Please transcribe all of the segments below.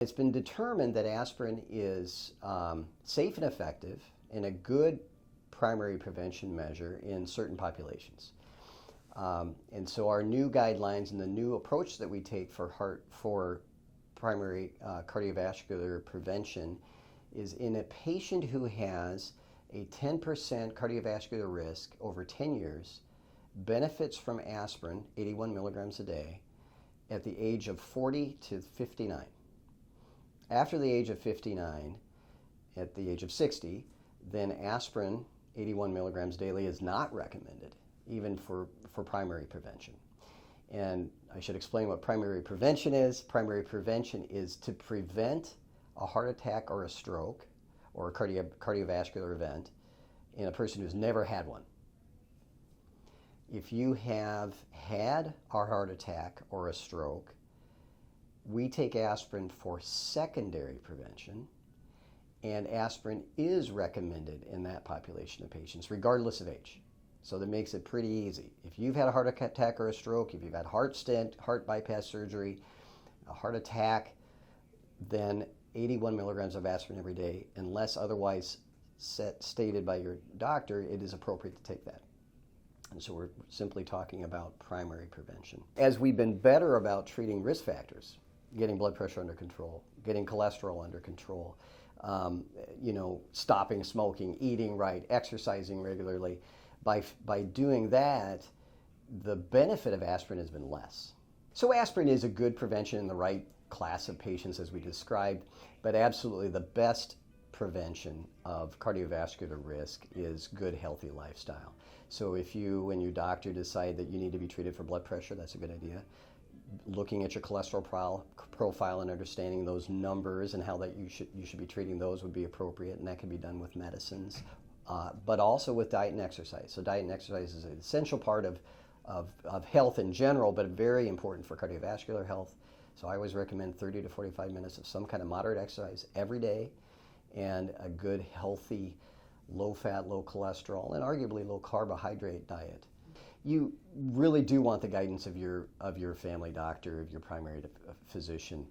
It's been determined that aspirin is safe and effective and a good primary prevention measure in certain populations. And so our new guidelines and the new approach that we take for primary cardiovascular prevention is in a patient who has a 10% cardiovascular risk over 10 years, benefits from aspirin, 81 milligrams a day, at the age of 40 to 59. After the age of 59, at the age of 60, then aspirin, 81 milligrams daily, is not recommended, even for primary prevention. And I should explain what primary prevention is. Primary prevention is to prevent a heart attack or a stroke or a cardiovascular event in a person who's never had one. If you have had a heart attack or a stroke, we take aspirin for secondary prevention, and aspirin is recommended in that population of patients, regardless of age. So that makes it pretty easy. If you've had a heart attack or a stroke, if you've had heart stent, heart bypass surgery, a heart attack, then 81 milligrams of aspirin every day, unless otherwise stated by your doctor, it is appropriate to take that. And so we're simply talking about primary prevention. As we've been better about treating risk factors, getting blood pressure under control, getting cholesterol under control, stopping smoking, eating right, exercising regularly, by doing that, the benefit of aspirin has been less. So aspirin is a good prevention in the right class of patients as we described, but absolutely the best prevention of cardiovascular risk is good, healthy lifestyle. So if you and your doctor decide that you need to be treated for blood pressure, that's a good idea. Looking at your cholesterol profile and understanding those numbers and how that you should be treating those would be appropriate, and that can be done with medicines, but also with diet and exercise. So diet and exercise is an essential part of health in general, but very important for cardiovascular health. So I always recommend 30 to 45 minutes of some kind of moderate exercise every day, and a good, healthy, low-fat, low cholesterol, and arguably low carbohydrate diet. You really do want the guidance of your family doctor, of your primary physician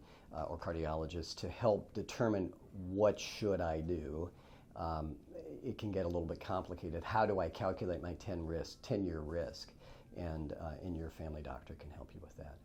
or cardiologist to help determine what should I do. It can get a little bit complicated. How do I calculate my 10-year risk? And your family doctor can help you with that.